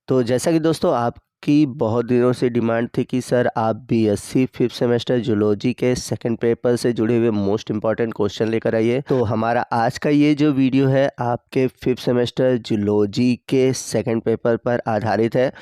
तो जैसा कि दोस्तों आपकी बहुत दिनों से डिमांड थी कि सर आप बीएससी फिफ्थ सेमेस्टर जूलॉजी के सेकंड पेपर से जुड़े हुए मोस्ट इम्पॉर्टेंट क्वेश्चन लेकर आइए। तो हमारा आज का ये जो वीडियो है आपके फिफ्थ सेमेस्टर जूलॉजी के सेकंड पेपर पर आधारित है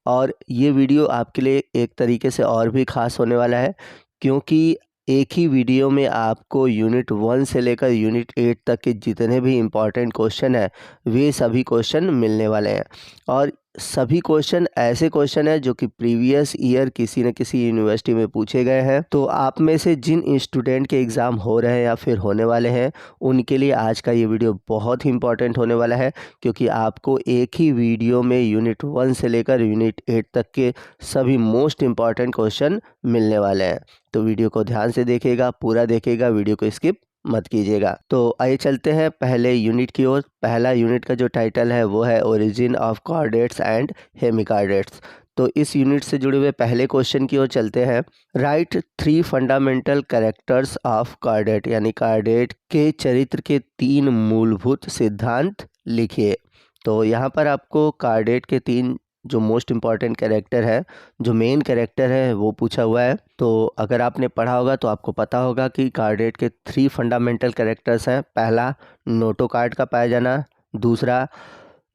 और ये वीडियो आपके लिए एक तरीके से और भी ख़ास होने वाला है, क्योंकि एक ही वीडियो में आपको यूनिट 1 से लेकर यूनिट 8 तक के जितने भी इम्पॉर्टेंट क्वेश्चन हैं वे सभी क्वेश्चन मिलने वाले हैं। और सभी क्वेश्चन ऐसे क्वेश्चन हैं जो कि प्रीवियस ईयर किसी न किसी यूनिवर्सिटी में पूछे गए हैं। तो आप में से जिन स्टूडेंट के एग्ज़ाम हो रहे हैं या फिर होने वाले हैं उनके लिए आज का ये वीडियो बहुत ही इम्पॉर्टेंट होने वाला है, क्योंकि आपको एक ही वीडियो में यूनिट 1 से लेकर यूनिट 8 तक के सभी मोस्ट इम्पॉर्टेंट क्वेश्चन मिलने वाले हैं। तो वीडियो को ध्यान से देखिएगा, पूरा देखिएगा, वीडियो को स्किप मत कीजिएगा। तो आइए चलते हैं पहले यूनिट की ओर। पहला यूनिट का जो टाइटल है वो है origin of chordates and hemichordates. तो इस यूनिट से जुड़े हुए पहले क्वेश्चन की ओर चलते हैं। Right 3 fundamental characters of chordate, यानी कॉर्डेट के चरित्र के 3 मूलभूत सिद्धांत लिखिए। तो यहाँ पर आपको कॉर्डेट के 3 जो मोस्ट इम्पॉर्टेंट कैरेक्टर है, जो मेन कैरेक्टर है वो पूछा हुआ है। तो अगर आपने पढ़ा होगा तो आपको पता होगा कि कॉर्डेट के 3 फंडामेंटल कैरेक्टर्स हैं। पहला नोटोकॉर्ड का पाया जाना, दूसरा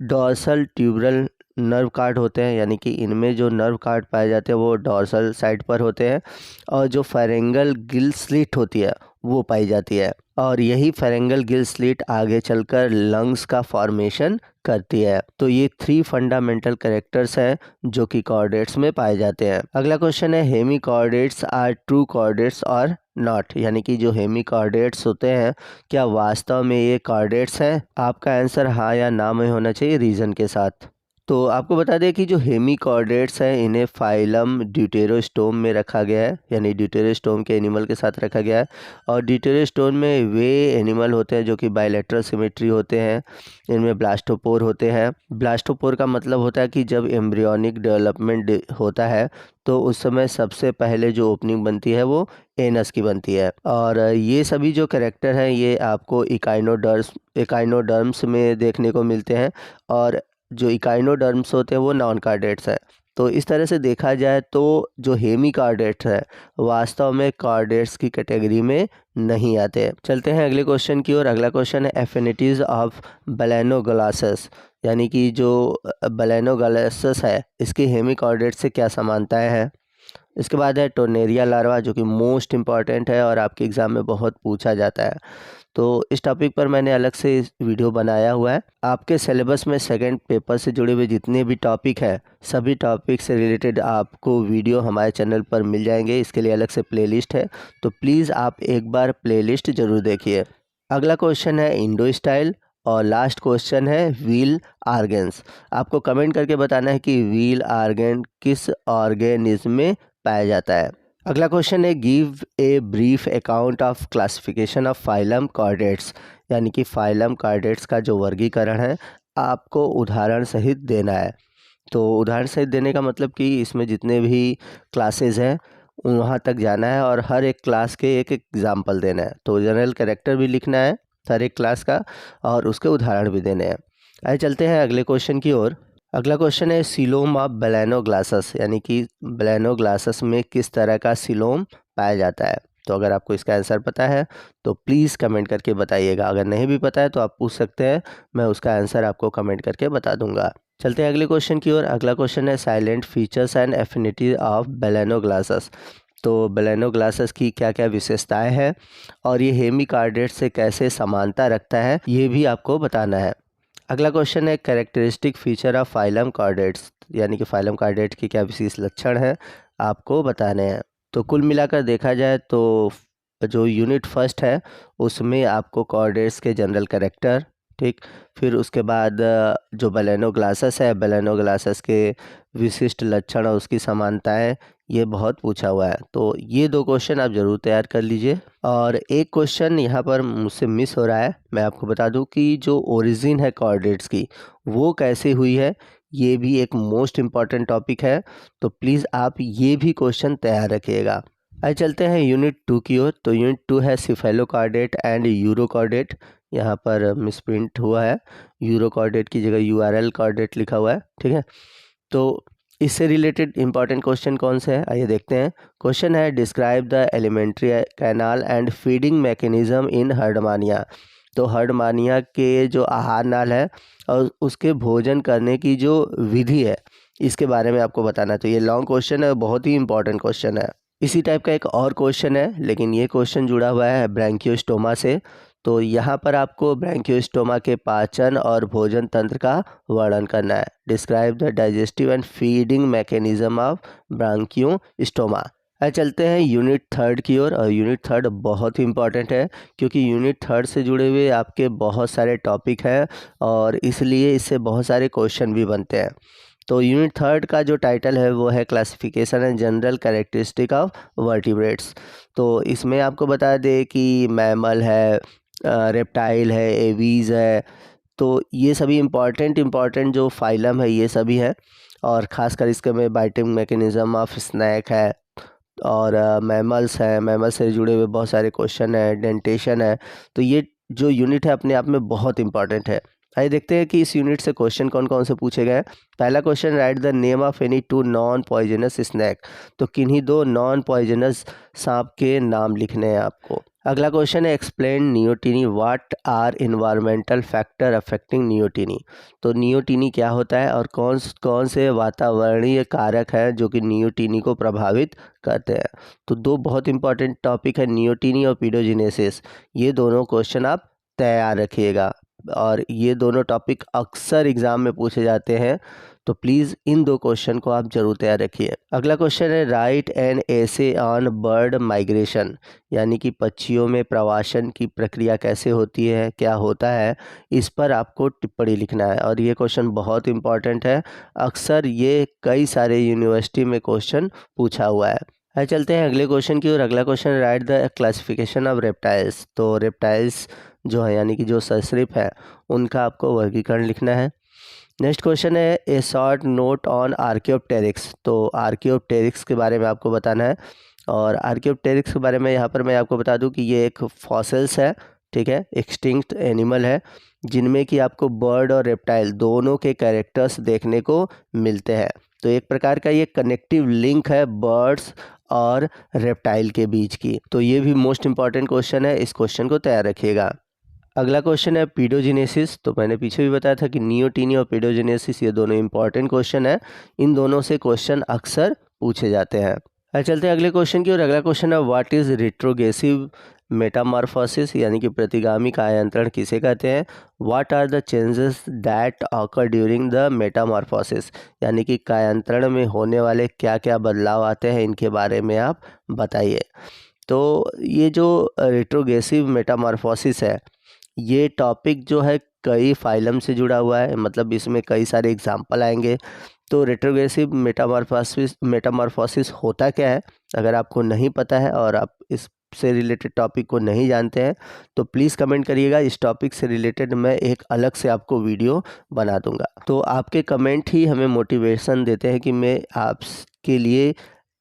डॉर्सल ट्यूबरल नर्व कार्ड होते हैं, यानी कि इनमें जो नर्व कार्ड पाए जाते हैं वो डॉर्सल साइड पर होते हैं, और जो फेरेंगल गिल स्लिट होती है वो पाई जाती है, और यही फेरेंगल गिल स्लिट आगे चलकर लंग्स का फॉर्मेशन करती है। तो ये 3 फंडामेंटल कैरेक्टर्स हैं जो कि कॉर्डेट्स में पाए जाते हैं। अगला क्वेश्चन है hemichordates are true chordates और नॉट, यानी कि जो हेमी कॉर्डेट्स होते हैं क्या वास्तव में ये कॉर्डेट्स हैं। आपका आंसर हाँ या ना में होना चाहिए रीज़न के साथ। तो आपको बता दें कि जो हेमी कॉर्डेट्स हैं इन्हें फाइलम ड्यूटेरोस्टोम में रखा गया है, यानी ड्यूटेरोस्टोम के एनिमल के साथ रखा गया है। और ड्यूटेरोस्टोम में वे एनिमल होते हैं जो कि बायलैटरल सिमेट्री होते हैं। इनमें ब्लास्टोपोर होते हैं। ब्लास्टोपोर का मतलब होता है कि जब एम्ब्रियोनिक डेवलपमेंट होता है तो उस समय सबसे पहले जो ओपनिंग बनती है वो एनस की बनती है। और ये सभी जो कैरेक्टर हैं ये आपको इकाइनोडर्म्स में देखने को मिलते हैं, और जो इकाइनोडर्म्स होते हैं वो नॉन कार्डेट्स हैं। तो इस तरह से देखा जाए तो जो हेमी कार्डेट्स है वास्तव में कार्डेट्स की कैटेगरी में नहीं आते। चलते हैं अगले क्वेश्चन की ओर। अगला क्वेश्चन है एफिनिटीज़ ऑफ बलेनोग्लासस, यानी कि जो बलेनोग्लासस है इसकी हेमी कार्डेट्स से क्या समानताएं हैं। इसके बाद है टोर्नेरिया लार्वा, जो कि मोस्ट इम्पॉर्टेंट है और आपके एग्ज़ाम में बहुत पूछा जाता है। तो इस टॉपिक पर मैंने अलग से वीडियो बनाया हुआ है। आपके सिलेबस में सेकंड पेपर से जुड़े हुए जितने भी टॉपिक हैं सभी टॉपिक से रिलेटेड आपको वीडियो हमारे चैनल पर मिल जाएंगे। इसके लिए अलग से प्लेलिस्ट है, तो प्लीज़ आप एक बार प्लेलिस्ट ज़रूर देखिए। अगला क्वेश्चन है इंडो स्टाइल, और लास्ट क्वेश्चन है व्हील आर्गेन्स। आपको कमेंट करके बताना है कि व्हील आर्गेन किस ऑर्गेनिज्म में पाया जाता है। अगला क्वेश्चन है give a brief account of classification of phylum chordates, यानी कि फाइलम कॉर्डेट्स का जो वर्गीकरण है आपको उदाहरण सहित देना है। तो उदाहरण सहित देने का मतलब कि इसमें जितने भी क्लासेस हैं वहाँ तक जाना है और हर एक क्लास के एक एग्जाम्पल देना है। तो जनरल कैरेक्टर भी लिखना है हर एक क्लास का और उसके उदाहरण भी देने हैं। आइए चलते हैं अगले क्वेश्चन की ओर। अगला क्वेश्चन है सिलोम ऑफ बेलेनोग्लासस, यानी कि बेलेनोग्लासस में किस तरह का सिलोम पाया जाता है। तो अगर आपको इसका आंसर पता है तो प्लीज़ कमेंट करके बताइएगा। अगर नहीं भी पता है तो आप पूछ सकते हैं, मैं उसका आंसर आपको कमेंट करके बता दूंगा। चलते हैं अगले क्वेश्चन की ओर। अगला क्वेश्चन है salient features and affinity of Balanoglossus. तो बेलेनोग्लासस की क्या क्या विशेषताएं हैं और ये हेमी कार्डेट से कैसे समानता रखता है ये भी आपको बताना है। अगला क्वेश्चन है characteristic feature of phylum chordates, यानी कि फाइलम कॉर्डेट के क्या विशेष लक्षण हैं आपको बताने हैं। तो कुल मिलाकर देखा जाए तो जो यूनिट फर्स्ट है उसमें आपको कॉर्डेट्स के जनरल कैरेक्टर, ठीक, फिर उसके बाद जो बेलेनोग्लासस है बेलेनोग्लासस के विशिष्ट लक्षण और उसकी समानताएं ये बहुत पूछा हुआ है। तो ये 2 क्वेश्चन आप ज़रूर तैयार कर लीजिए। और एक क्वेश्चन यहाँ पर मुझसे मिस हो रहा है, मैं आपको बता दूं कि जो ओरिजिन है कॉर्डेट्स की वो कैसे हुई है, ये भी एक मोस्ट इम्पॉर्टेंट टॉपिक है। तो प्लीज़ आप ये भी क्वेश्चन तैयार रखिएगा। आइए चलते हैं यूनिट 2 की ओर। तो यूनिट 2 है सिफेलोकॉर्डेट एंड यूरोकॉर्डेट। यहाँ पर मिसप्रिंट हुआ है, यूरोकॉर्डेट की जगह यूआरएल कॉर्डेट लिखा हुआ है, ठीक है। तो इससे रिलेटेड इंपॉर्टेंट क्वेश्चन कौन से हैं, आइए देखते हैं। क्वेश्चन है describe the alimentary canal and feeding mechanism in Herdmania. तो हर्डमानिया के जो आहार नाल है और उसके भोजन करने की जो विधि है, इसके बारे में आपको बताना। तो ये लॉन्ग क्वेश्चन है, बहुत ही इंपॉर्टेंट क्वेश्चन है। इसी टाइप का एक और क्वेश्चन है, लेकिन ये क्वेश्चन जुड़ा हुआ है ब्रैंकियोस्टोमा से। तो यहाँ पर आपको ब्रैंकियोस्टोमा के पाचन और भोजन तंत्र का वर्णन करना है। Describe the digestive and feeding mechanism of Branchiostoma. चलते हैं यूनिट 3 की ओर। और यूनिट 3 बहुत ही इंपॉर्टेंट है, क्योंकि यूनिट 3 से जुड़े हुए आपके बहुत सारे टॉपिक हैं और इसलिए इससे बहुत सारे क्वेश्चन भी बनते हैं। तो यूनिट 3 का जो टाइटल है वो है classification and general characteristic of vertebrates. तो इसमें आपको बता दें कि मैमल है, रेप्टाइल है, एवीज है। तो ये सभी इम्पॉर्टेंट जो फाइलम है ये सभी है। और ख़ासकर इसके में बाइटिंग मैकेनिज्म ऑफ स्नैक है और मैमल्स है, मैमल से जुड़े हुए बहुत सारे क्वेश्चन है, डेंटेशन है। तो ये जो यूनिट है अपने आप में बहुत इंपॉर्टेंट है। आइए देखते हैं कि इस यूनिट से क्वेश्चन कौन कौन से पूछे गए हैं। पहला question, right the name of any 2 non poisonous snake. तो किन्हीं 2 नॉन पॉइजनस सांप के नाम लिखने हैं आपको। अगला क्वेश्चन है, explain neoteny, what are environmental factor affecting neoteny. तो नियोटिनी क्या होता है और कौन से वातावरणीय कारक हैं जो कि नियोटिनी को प्रभावित करते हैं। तो 2 बहुत इंपॉर्टेंट टॉपिक है, नियोटिनी और पीडोजिनेसिस। ये दोनों क्वेश्चन आप तैयार रखिएगा और ये दोनों टॉपिक अक्सर एग्ज़ाम में पूछे जाते हैं। तो प्लीज़ इन 2 क्वेश्चन को आप जरूर तैयार रखिए। अगला क्वेश्चन है, right an essay on bird migration. यानी कि पक्षियों में प्रवासन की प्रक्रिया कैसे होती है, क्या होता है, इस पर आपको टिप्पणी लिखना है। और ये क्वेश्चन बहुत इंपॉर्टेंट है, अक्सर ये कई सारे यूनिवर्सिटी में क्वेश्चन पूछा हुआ है। चलते हैं अगले क्वेश्चन की ओर। अगला question, right the classification of reptiles. तो रेप्टाइल्स जो है यानी कि जो सरीसृप है उनका आपको वर्गीकरण लिखना है। नेक्स्ट क्वेश्चन है, ए शॉर्ट नोट ऑन आर्कियोप्टेरिक्स। तो आर्कियोप्टेरिक्स के बारे में आपको बताना है। और आर्कियोप्टेरिक्स के बारे में यहाँ पर मैं आपको बता दूँ कि ये एक फॉसिल्स है, ठीक है, एक्सटिंक्ट एनिमल है, जिनमें कि आपको बर्ड और रेप्टाइल दोनों के कैरेक्टर्स देखने को मिलते हैं। तो एक प्रकार का ये कनेक्टिव लिंक है बर्ड्स और रेप्टाइल के बीच की। तो ये भी मोस्ट इंपॉर्टेंट क्वेश्चन है, इस क्वेश्चन को तैयार रखिएगा। अगला क्वेश्चन है पीडोजिनेसिस। तो मैंने पीछे भी बताया था कि नियोटिनी और पीडोजिनेसिस ये दोनों इंपॉर्टेंट क्वेश्चन है, इन दोनों से क्वेश्चन अक्सर पूछे जाते हैं। चलते हैं अगले क्वेश्चन की ओर। अगला क्वेश्चन है, व्हाट इज रिट्रोग्रेसिव मेटामॉर्फोसिस। यानी कि प्रतिगामी कायांतरण किसे कहते हैं। What are the changes that occur during the metamorphosis. यानी कि कायांतरण में होने वाले क्या क्या बदलाव आते हैं, इनके बारे में आप बताइए। तो ये जो रिट्रोग्रेसिव मेटामॉर्फोसिस है, ये टॉपिक जो है कई फाइलम से जुड़ा हुआ है, मतलब इसमें कई सारे एग्जाम्पल आएंगे। तो रेट्रोग्रेसिव मेटामॉर्फोसिस होता क्या है, अगर आपको नहीं पता है और आप इससे रिलेटेड टॉपिक को नहीं जानते हैं तो प्लीज़ कमेंट करिएगा। इस टॉपिक से रिलेटेड मैं एक अलग से आपको वीडियो बना दूंगा। तो आपके कमेंट ही हमें मोटिवेशन देते हैं कि मैं आपके लिए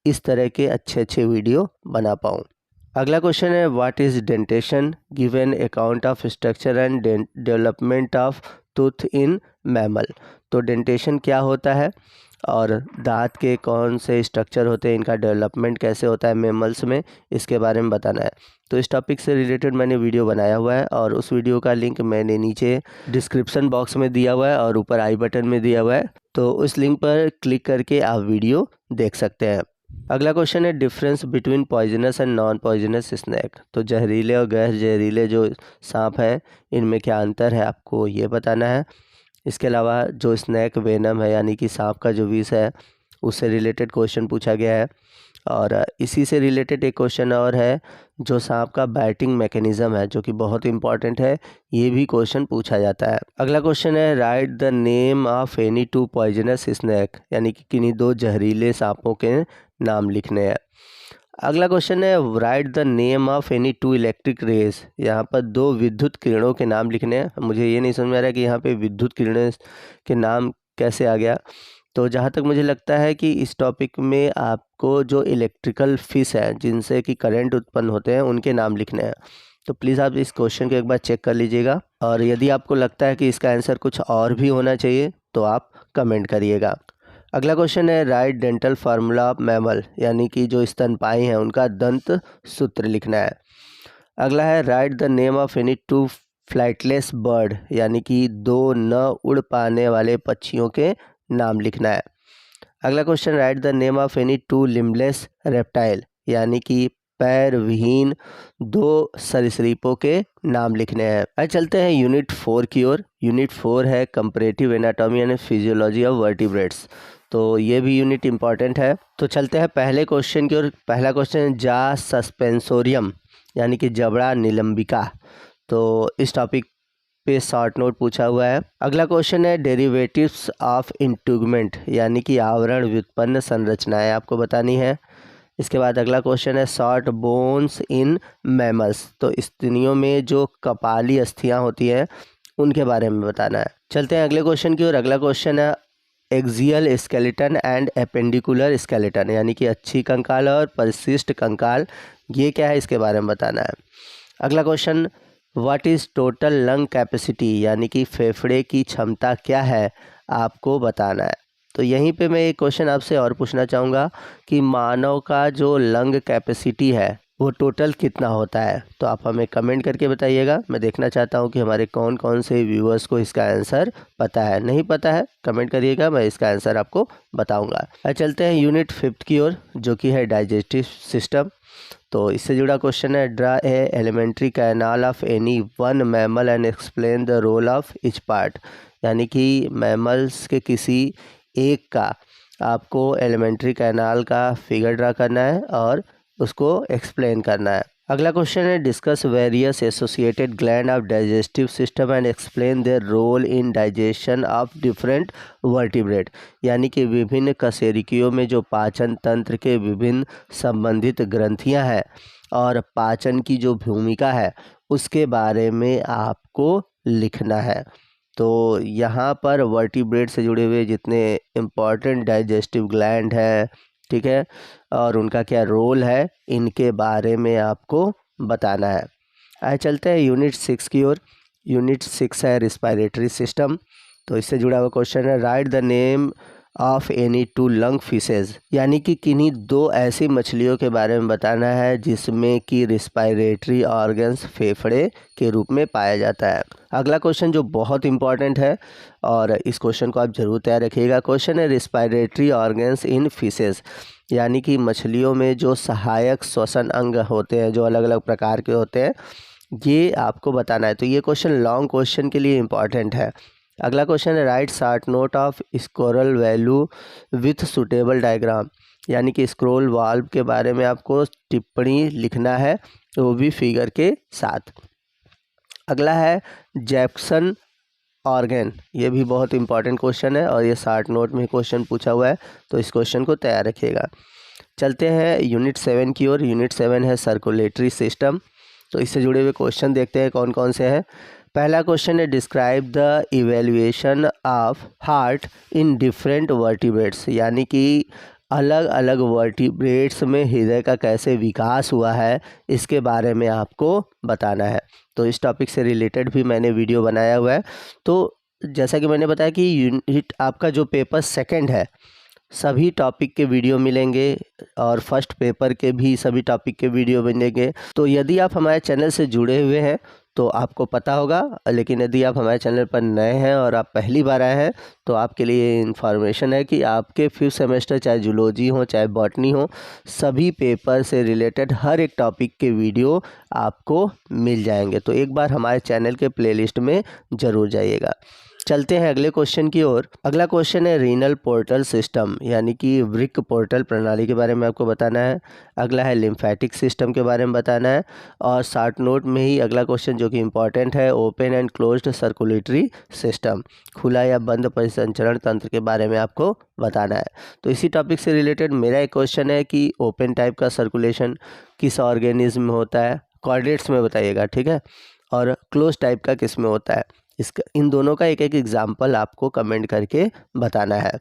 इस तरह के अच्छे वीडियो बना पाऊँ। अगला क्वेश्चन है, what is dentition, give an account of structure and development of tooth in mammal. तो डेंटेशन क्या होता है और दांत के कौन से स्ट्रक्चर होते हैं, इनका डेवलपमेंट कैसे होता है मैमल्स में, इसके बारे में बताना है। तो इस टॉपिक से रिलेटेड मैंने वीडियो बनाया हुआ है और उस वीडियो का लिंक मैंने नीचे डिस्क्रिप्शन बॉक्स में दिया हुआ है और ऊपर आई बटन में दिया हुआ है। तो उस लिंक पर क्लिक करके आप वीडियो देख सकते हैं। अगला क्वेश्चन है, difference between poisonous and non poisonous snake. तो जहरीले और गैर जहरीले जो सांप हैं इनमें क्या अंतर है, आपको ये बताना है। इसके अलावा जो स्नैक वेनम है यानी कि सांप का जो विष है उससे रिलेटेड क्वेश्चन पूछा गया है। और इसी से रिलेटेड एक क्वेश्चन और है, जो सांप का बाइटिंग मैकेनिज्म है जो कि बहुत इंपॉर्टेंट है, ये भी क्वेश्चन पूछा जाता है। अगला क्वेश्चन है, write the name of any 2 poisonous snake. यानी कि किन्हीं 2 जहरीले सांपों के नाम लिखने हैं। अगला क्वेश्चन है, write the name of any 2 electric rays. यहाँ पर 2 विद्युत किरणों के नाम लिखने हैं। मुझे ये नहीं समझ में आ रहा कि यहाँ पे विद्युत किरणें के नाम कैसे आ गया। तो जहाँ तक मुझे लगता है कि इस टॉपिक में आपको जो इलेक्ट्रिकल फिश है जिनसे कि करंट उत्पन्न होते हैं उनके नाम लिखने हैं। तो प्लीज़ आप इस क्वेश्चन को एक बार चेक कर लीजिएगा और यदि आपको लगता है कि इसका आंसर कुछ और भी होना चाहिए तो आप कमेंट करिएगा। अगला क्वेश्चन है right dental formula of mammal, यानी कि जो स्तनपायी हैं उनका दंत सूत्र लिखना है। अगला है write the name of any two flightless bird, यानी कि दो न उड़ पाने वाले पक्षियों के नाम लिखना है। अगला question right the name of any two limbless reptile, यानी कि पैर विहीन दो सरीसृपों के नाम लिखने हैं। अब चलते हैं यूनिट 4 की ओर। यूनिट 4 है comparative anatomy and physiology of vertebrates, तो ये भी यूनिट इंपॉर्टेंट है। तो चलते हैं पहले क्वेश्चन की ओर। पहला क्वेश्चन है जा सस्पेंसोरियम, यानी कि जबड़ा निलंबिका, तो इस टॉपिक पे शॉर्ट नोट पूछा हुआ है। अगला क्वेश्चन है डेरिवेटिव्स ऑफ इंटूगमेंट, यानी कि आवरण व्युत्पन्न संरचनाएं आपको बतानी है। इसके बाद अगला क्वेश्चन है शॉर्ट बोन्स इन मैमल्स, तो स्तनियों में जो कपाली अस्थियां होती हैं उनके बारे में बताना है। चलते हैं अगले क्वेश्चन की ओर। अगला क्वेश्चन है axial skeleton and appendicular skeleton, यानी कि अच्छी कंकाल और परिशिष्ट कंकाल, ये क्या है इसके बारे में बताना है। अगला question what is total lung capacity, यानी कि फेफड़े की क्षमता क्या है आपको बताना है। तो यहीं पे मैं एक क्वेश्चन आपसे और पूछना चाहूँगा कि मानव का जो लंग कैपेसिटी है वो टोटल कितना होता है, तो आप हमें कमेंट करके बताइएगा। मैं देखना चाहता हूँ कि हमारे कौन कौन से व्यूअर्स को इसका आंसर पता है। नहीं पता है कमेंट करिएगा, मैं इसका आंसर आपको बताऊँगा। अब चलते हैं यूनिट 5 की ओर, जो कि है डाइजेस्टिव सिस्टम। तो इससे जुड़ा क्वेश्चन है draw a alimentary canal of any one mammal and explain the role of each part, यानी कि मैमल्स के किसी एक का आपको एलिमेंट्री कैनाल का फिगर ड्रा करना है और उसको एक्सप्लेन करना है। अगला क्वेश्चन है discuss various associated gland of digestive system and explain their role in digestion of different vertebrate, यानी कि विभिन्न कशेरुकियों में जो पाचन तंत्र के विभिन्न संबंधित ग्रंथियां हैं और पाचन की जो भूमिका है उसके बारे में आपको लिखना है। तो यहाँ पर वर्टिब्रेट से जुड़े हुए जितने इम्पॉर्टेंट डाइजेस्टिव ग्लैंड हैं, ठीक है, और उनका क्या रोल है, इनके बारे में आपको बताना है। आइए चलते हैं यूनिट 6 की ओर। यूनिट 6 है रिस्पायरेटरी सिस्टम, तो इससे जुड़ा हुआ क्वेश्चन है write the name of any two lung fishes, यानी कि किन्हीं दो ऐसी मछलियों के बारे में बताना है जिसमें कि रिस्पायरेटरी ऑर्गन्स फेफड़े के रूप में पाया जाता है। अगला क्वेश्चन जो बहुत इंपॉर्टेंट है और इस क्वेश्चन को आप जरूर तैयार रखिएगा, क्वेश्चन है रिस्पायरेटरी ऑर्गन्स इन फिशेज, यानी कि मछलियों में जो सहायक श्वसन अंग होते हैं जो अलग अलग प्रकार के होते हैं, ये आपको बताना है। तो ये क्वेश्चन लॉन्ग क्वेश्चन के लिए इम्पॉर्टेंट है। अगला क्वेश्चन है right short note of scroll value with suitable diagram, यानी कि स्क्रोल वाल्व के बारे में आपको टिप्पणी लिखना है, वो भी फिगर के साथ। अगला है जैक्सन ऑर्गन, ये भी बहुत इंपॉर्टेंट क्वेश्चन है और ये शॉर्ट नोट में क्वेश्चन पूछा हुआ है, तो इस क्वेश्चन को तैयार रखिएगा। चलते हैं यूनिट 7 की ओर। यूनिट 7 है सर्कुलेटरी सिस्टम, तो इससे जुड़े हुए क्वेश्चन देखते हैं कौन कौन से हैं। पहला क्वेश्चन है describe the evaluation of heart in different vertebrates, यानी कि अलग अलग वर्टिब्रेट्स में हृदय का कैसे विकास हुआ है इसके बारे में आपको बताना है। तो इस टॉपिक से रिलेटेड भी मैंने वीडियो बनाया हुआ है। तो जैसा कि मैंने बताया कि यूनिट आपका जो पेपर 2 है, सभी टॉपिक के वीडियो मिलेंगे और फर्स्ट पेपर के भी सभी टॉपिक के वीडियो मिलेंगे। तो यदि आप हमारे चैनल से जुड़े हुए हैं तो आपको पता होगा, लेकिन यदि आप हमारे चैनल पर नए हैं और आप पहली बार आए हैं तो आपके लिए इन्फॉर्मेशन है कि आपके 5th सेमेस्टर चाहे जूलॉजी हो चाहे बॉटनी हो, सभी पेपर से रिलेटेड हर एक टॉपिक के वीडियो आपको मिल जाएंगे। तो एक बार हमारे चैनल के प्लेलिस्ट में ज़रूर जाइएगा। चलते हैं अगले क्वेश्चन की ओर। अगला क्वेश्चन है रीनल पोर्टल सिस्टम, यानी कि वृक्क पोर्टल प्रणाली के बारे में आपको बताना है। अगला है लिम्फेटिक सिस्टम के बारे में बताना है और शॉर्ट नोट में ही अगला क्वेश्चन जो कि इम्पॉर्टेंट है open and closed circulatory system, खुला या बंद परिसंचरण तंत्र के बारे में आपको बताना है। तो इसी टॉपिक से रिलेटेड मेरा एक क्वेश्चन है कि ओपन टाइप का सर्कुलेशन किस ऑर्गेनिज्म में होता है, कोऑर्डिनेट्स में बताइएगा, ठीक है, और क्लोज टाइप का किस में होता है, इसका इन दोनों का एक एक एग्जाम्पल आपको कमेंट करके बताना है।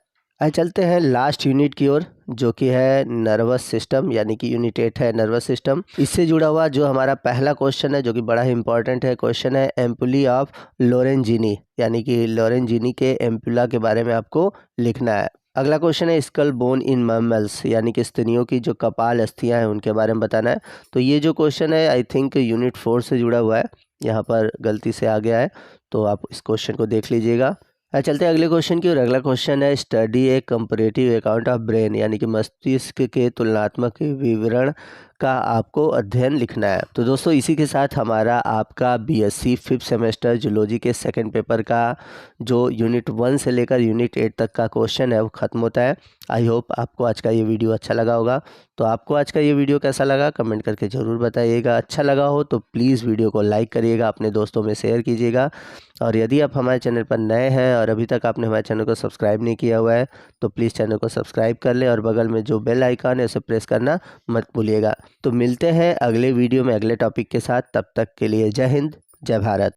आइए चलते हैं लास्ट यूनिट की ओर, जो कि है नर्वस सिस्टम, यानी कि यूनिट 8 है नर्वस सिस्टम। इससे जुड़ा हुआ जो हमारा पहला क्वेश्चन है जो कि बड़ा ही इंपॉर्टेंट है, क्वेश्चन है एम्पुली ऑफ लोरेंजिनी, यानी कि लोरेंजिनी के एम्पुला के बारे में आपको लिखना है। अगला क्वेश्चन है स्कल बोन इन मैमल्स, यानी कि स्तनियों की जो कपाल अस्थियां हैं उनके बारे में बताना है। तो ये जो क्वेश्चन है आई थिंक यूनिट 4 से जुड़ा हुआ है, यहाँ पर गलती से आ गया है, तो आप इस क्वेश्चन को देख लीजिएगा। चलते हैं अगले क्वेश्चन की, और अगला क्वेश्चन है study A comparative account of brain, यानी कि मस्तिष्क के तुलनात्मक विवरण का आपको अध्ययन लिखना है। तो दोस्तों इसी के साथ हमारा आपका बीएससी 5th सेमेस्टर जूलॉजी के सेकंड पेपर का जो यूनिट 1 से लेकर यूनिट 8 तक का क्वेश्चन है वो ख़त्म होता है। आई होप आपको आज का ये वीडियो अच्छा लगा होगा। तो आपको आज का ये वीडियो कैसा लगा कमेंट करके ज़रूर बताइएगा। अच्छा लगा हो तो प्लीज़ वीडियो को लाइक करिएगा, अपने दोस्तों में शेयर कीजिएगा, और यदि आप हमारे चैनल पर नए हैं और अभी तक आपने हमारे चैनल को सब्सक्राइब नहीं किया हुआ है तो प्लीज़ चैनल को सब्सक्राइब कर लें, और बगल में जो बेल आइकन है उसे प्रेस करना मत भूलिएगा। तो मिलते हैं अगले वीडियो में अगले टॉपिक के साथ, तब तक के लिए जय हिंद, जय भारत।